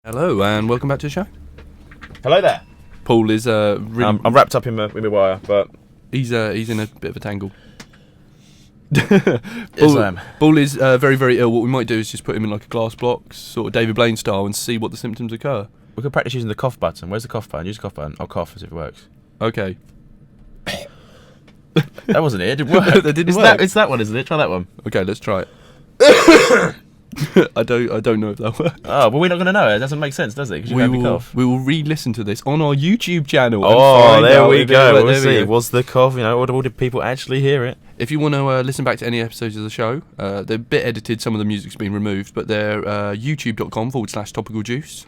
Hello and welcome back to the show. Hello there. Paul is really, I'm wrapped up in my wire, but he's in a bit of a tangle. Paul is very, very ill. What we might do is just put him in like a glass box, sort of David Blaine style, and see what the symptoms occur. we could practice using the cough button. Where's the cough button? Use the cough button. I'll cough as if it works. Okay. That wasn't it. It didn't work. That didn't work. It's that one, isn't it? Try that one. Okay, let's try it. I don't know if that works. Oh, well, we're not going to know. It doesn't make sense, does it? Because you have a cough. We will re-listen to this on our YouTube channel. Oh, there we go. We'll see. Was the cough, or did people actually hear it? If you want to listen back to any episodes of the show, they're a bit edited. Some of the music's been removed, but they're youtube.com/topical juice.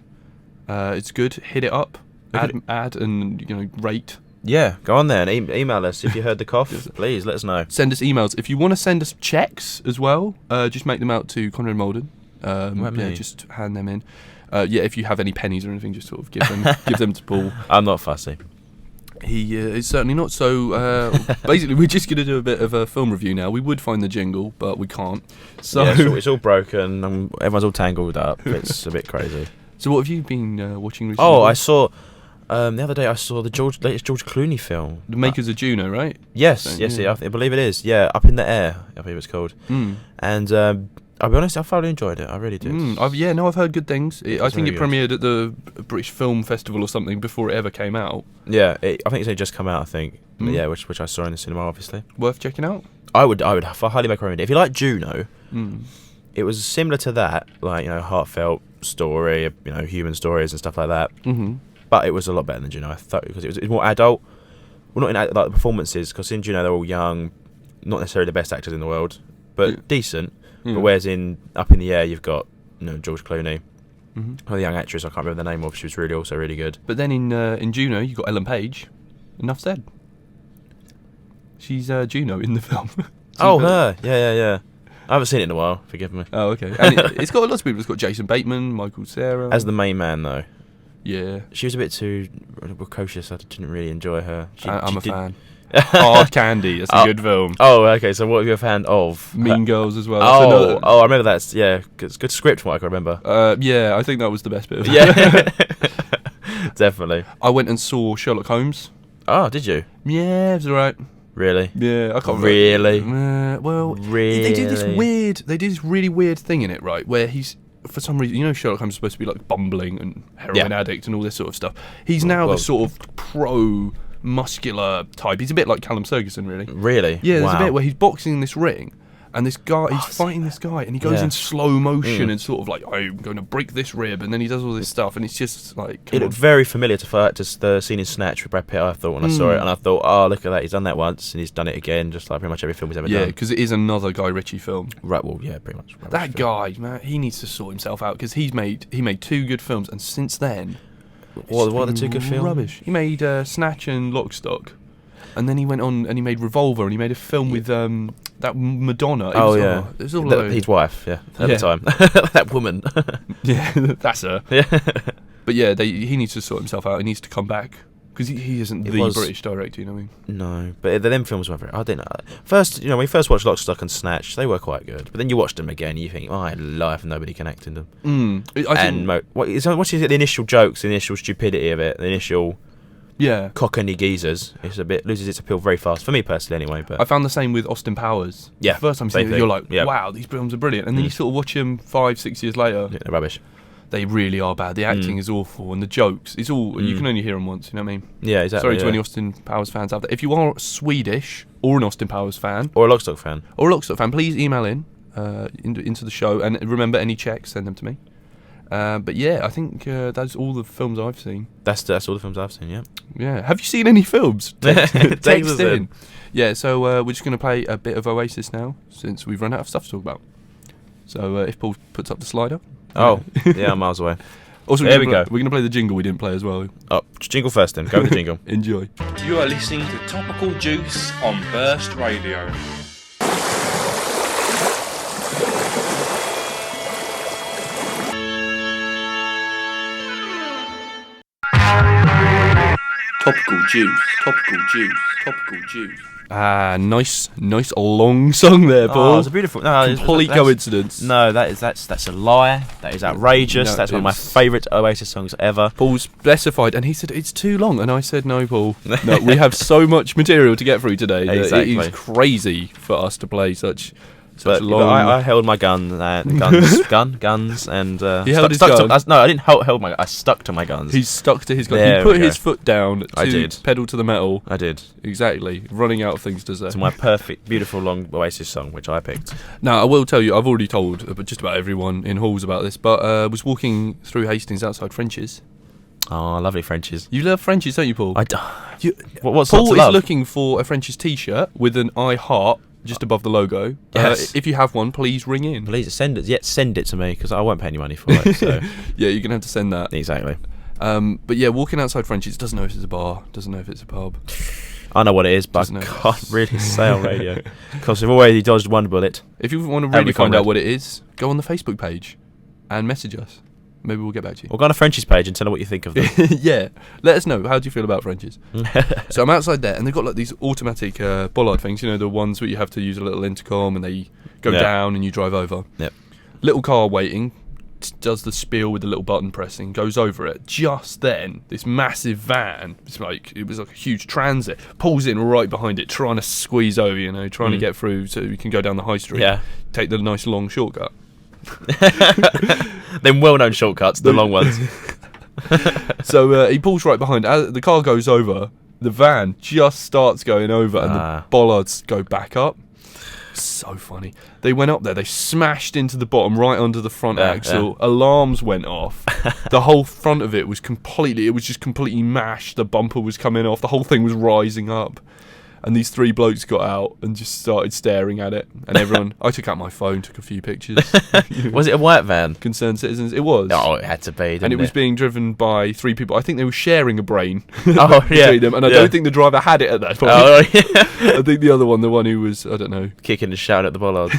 It's good. Hit it up. Add and rate. Yeah, go on there and email us if you heard the cough. Please let us know. Send us emails. If you want to send us checks as well, just make them out to Conrad Molden. Just hand them in. If you have any pennies or anything, just sort of give them to Paul. I'm not fussy. He is certainly not. So basically, we're just going to do a bit of a film review now. We would find the jingle, but we can't. So it's all broken. Everyone's all tangled up. It's a bit crazy. So what have you been watching recently? Oh, I saw... the other day I saw the latest George Clooney film. The Makers of Juno, right? Yes, I believe it is. Yeah, Up in the Air, I believe it's called. And I'll be honest, I thoroughly enjoyed it. I really did. I've heard good things. I think it good. premiered at the British Film Festival or something before it ever came out. Yeah, I think it's only just come out, I think. But yeah, which I saw in the cinema, obviously. Worth checking out? I would highly recommend it. If you like Juno, it was similar to that, like, heartfelt story, human stories and stuff like that. Mm-hmm. But it was a lot better than Juno, I thought, because it was more adult. Well, not in like the performances, because in Juno they're all young, not necessarily the best actors in the world, but decent. But whereas in Up in the Air you've got George Clooney, the young actress I can't remember the name of. She was also really good. But then in Juno you've got Ellen Page. Enough said. She's Juno in the film. Her, yeah. I haven't seen it in a while. Forgive me. Oh, okay. And it's got lots of people. It's got Jason Bateman, Michael Cera. As the main man, though. Yeah. She was a bit too precocious. I didn't really enjoy her. I'm a fan. Hard Candy. That's a good film. Oh, okay. So what are you a fan of? Mean Girls as well. I remember that. Yeah, it's good script from what I can remember. I think that was the best bit of it. Yeah. Definitely. I went and saw Sherlock Holmes. Oh, did you? Yeah, it was alright. Really? Yeah, I can't really. Really? They do this really weird thing in it, right? Where he's, for some reason, Sherlock Holmes is supposed to be like bumbling and heroin addict and all this sort of stuff. He's now the sort of pro-muscular type. He's a bit like Callum Ferguson, really. Really? Yeah, there's a bit where he's boxing in this ring, and this guy, he's fighting this guy, and he goes in slow motion and sort of like, I'm going to break this rib, and then he does all this stuff, and it's just like... It looked very familiar to the scene in Snatch with Brad Pitt, I thought, when I saw it, and I thought, oh, look at that, he's done that once, and he's done it again, just like pretty much every film he's ever done. Yeah, because it is another Guy Ritchie film. Right, well, yeah, pretty much. That guy, man, he needs to sort himself out, because he made 2 good films, and since then... What are the 2 good films? Rubbish. He made Snatch and Lock, Stock. And then he went on and he made Revolver, and he made a film with that Madonna. It was all his wife, at the time. That woman. Yeah, that's her. Yeah. But yeah, he needs to sort himself out. He needs to come back, because he isn't British director, you know what I mean? No, but them films were very... I didn't know. First, when we first watched Lock, Stock and Snatch, they were quite good. But then you watch them again, and you think, my life, nobody can act in them. What's the initial jokes, the initial stupidity of it, the initial... Yeah, cockney geezers. It's a bit loses its appeal very fast for me personally, anyway. But I found the same with Austin Powers. Yeah, the first time seeing it, you're like, wow, these films are brilliant, and then you sort of watch them 5-6 years later. Yeah, they're rubbish. They really are bad. The acting is awful, and the jokes. It's all you can only hear them once. You know what I mean? Yeah, exactly. Sorry to any Austin Powers fans out there. If you are Swedish or an Austin Powers fan, or a Lock, Stock fan, please email in into the show, and remember, any checks, send them to me. But yeah, I think that's all the films I've seen. That's all the films I've seen, yeah. Yeah. Have you seen any films? Text in. Yeah, so we're just going to play a bit of Oasis now, since we've run out of stuff to talk about. So if Paul puts up the slider. Oh, yeah, I'm miles away. Also, there we go. We're going to play the jingle we didn't play as well. Oh, jingle first then. Go with the jingle. Enjoy. You are listening to Topical Juice on Burst Radio. Topical juice. Topical juice. Topical juice. Ah, nice long song there, Paul. Oh, it's a beautiful. No, Complete coincidence. No, that's a lie. That is outrageous. No, that's one of my favourite Oasis songs ever. Paul specified, and he said it's too long, and I said no, Paul. No, we have so much material to get through today. Exactly. It is crazy for us to play such But long. I held my guns, and He held his gun. I didn't hold my. I stuck to my guns. He's stuck to his gun. There He put we go. his foot down I to did. pedal to the metal. I did. Exactly. Running out of things to say. It's my perfect, beautiful, long Oasis song, which I picked. Now, I will tell you, I've already told just about everyone in halls about this, but I was walking through Hastings outside French's. Oh, lovely Frenchies. You love French's, don't you, Paul? What's Paul not to is love? looking for a French's T-shirt with an I heart just above the logo. Yes. If you have one, please ring in. Please send it. Yeah, send it to me because I won't pay any money for it. So Yeah, you're going to have to send that. exactly. But yeah, walking outside French's, doesn't know if it's a bar, doesn't know if it's a pub. I know what it is, but Doesn't I know. can't really say on radio because we've already dodged one bullet. If you want to Paul really and find out Conrad. what it is, go on the Facebook page and message us. Maybe we'll get back to you. We'll go on a Frenchies page and tell them what you think of them. Yeah, let us know. How do you feel about French's? So I'm outside there, and they've got like these automatic bollard things. You know, the ones where you have to use a little intercom, and they go Yeah. down, and you drive over. Yep. Little car waiting, does the spiel with the little button pressing, goes over it. Just then, this massive van, it was like a huge transit, pulls in right behind it, trying to squeeze over. You know, trying to get through so you can go down the high street. Yeah. Take the nice long shortcut. Them well-known shortcuts, the long ones. So he pulls right behind. As the car goes over, the van just starts going over, and the bollards go back up. So funny. They went up there. They smashed into the bottom right under the front axle. Yeah. Alarms went off. The whole front of it was just completely mashed. The bumper was coming off. The whole thing was rising up. And these three blokes got out and just started staring at it. And everyone, I took out my phone, took a few pictures. Was it a white van? Concerned citizens. It was. Oh, it had to be, didn't and it was being driven by three people. I think they were sharing a brain Oh, between them. And I don't think the driver had it at that point. Oh, yeah. I think the other one, the one who was, I don't know, kicking and shouting at the bollard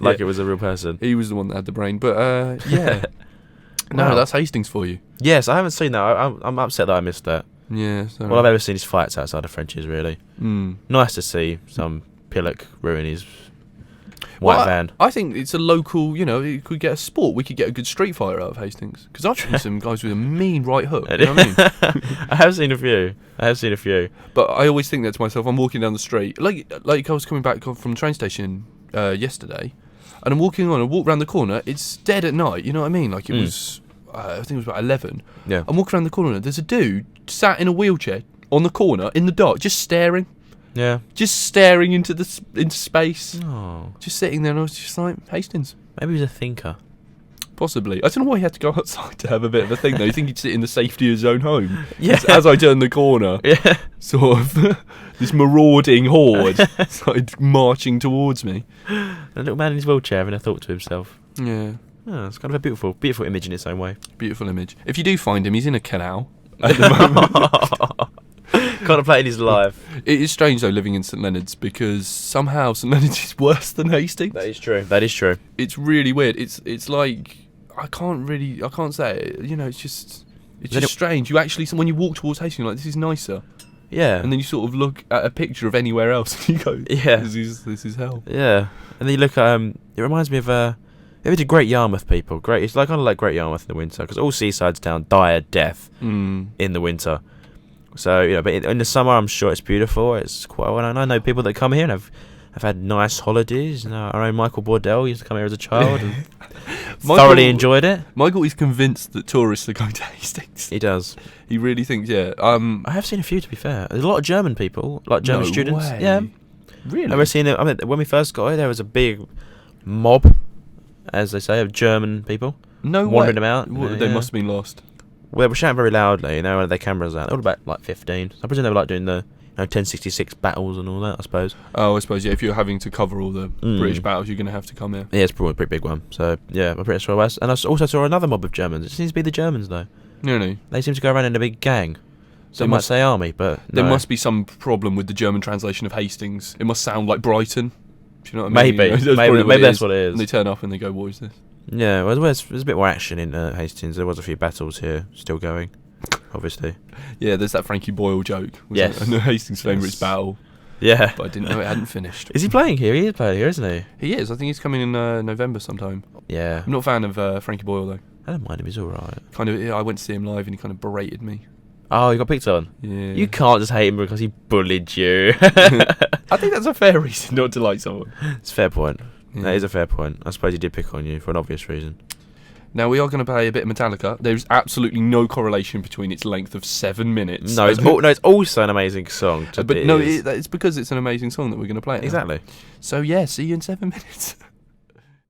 like it was a real person. He was the one that had the brain. But yeah. No, Wow. that's Hastings for you. Yes, I haven't seen that. I'm upset that I missed that. Yeah. Sorry. All I've ever seen is fights outside of French's, really. Mm. Nice to see some pillock ruin his white van. I think it's a local, you know, it could get a sport. We could get a good street fighter out of Hastings. Because I've seen some guys with a mean right hook. You know what I mean? I have seen a few. But I always think that to myself. I'm walking down the street. Like I was coming back from the train station yesterday. And I'm walking on. I walk round the corner. It's dead at night. You know what I mean? Like it was, I think it was about 11. Yeah. I'm walking around the corner. There's a dude sat in a wheelchair on the corner in the dark, just staring. Yeah. Just staring into space. Oh. Just sitting there, and I was just like, Hastings. Maybe he was a thinker. Possibly. I don't know why he had to go outside to have a bit of a thing, though. You think he'd sit in the safety of his own home? Yeah. As I turned the corner, Yeah. sort of, this marauding horde started marching towards me. A little man in his wheelchair having a thought to himself. Yeah. Oh, it's kind of a beautiful, beautiful image in its own way. Beautiful image. If you do find him, he's in a canal at the moment. Contemplating his life. It is strange, though, living in St Leonard's, because somehow St Leonard's is worse than Hastings. That is true. That is true. It's really weird. It's like, I can't say it. You know, it's just strange. You actually, when you walk towards Hastings, you're like, this is nicer. Yeah. And then you sort of look at a picture of anywhere else and you go, Yeah. this is hell. Yeah. And then you look at, it reminds me of, maybe the Great Yarmouth people. It's like kind of like Great Yarmouth in the winter, because all seasides down die a death in the winter. So, you know, but in the summer, I'm sure it's beautiful. It's quite well. And I know people that come here and have had nice holidays. You know, our own Michael Bordell used to come here as a child and thoroughly enjoyed it. Michael is convinced that tourists are going to Hastings. He does. He really thinks, yeah. I have seen a few, to be fair. There's a lot of German people, like German students. Way. Yeah. Really? I've seen it. I mean, when we first got here, there was a big mob, as they say, of German people. No way. Wandering about. They must have been lost. Well, they were shouting very loudly, you know, when their cameras out. They were about like 15. I presume they were like doing the 1066 battles and all that, I suppose. Oh, I suppose, yeah, if you're having to cover all the British battles, you're going to have to come here. Yeah, it's probably a pretty big one. So, yeah, I'm pretty sure I was. And I also saw another mob of Germans. It seems to be the Germans, though. Really? They seem to go around in a big gang. So you might say army, but there no. must be some problem with the German translation of Hastings. It must sound like Brighton. Do you know what I mean? Maybe. You know, Maybe that's what it is. And they turn up and they go, what is this? Yeah, well, there's a bit more action in Hastings. There was a few battles here still going. obviously. Yeah, there's that Frankie Boyle joke. Yes. And the Hastings Favourites battle. Yeah. But I didn't know it hadn't finished. Is he playing here? He is playing here, isn't he? He is. I think he's coming in November sometime. Yeah. I'm not a fan of Frankie Boyle, though. I don't mind him. He's all right. I went to see him live and he kind of berated me. Oh, you got picked on? Yeah. You can't just hate him because he bullied you. I think that's a fair reason not to like someone. It's a fair point. Yeah. That is a fair point. I suppose he did pick on you for an obvious reason. Now, we are going to play a bit of Metallica. There's absolutely no correlation between its length of 7 minutes. No, it's also an amazing song. But it's because it's an amazing song that we're going to play it. Exactly. So, yeah, see you in 7 minutes.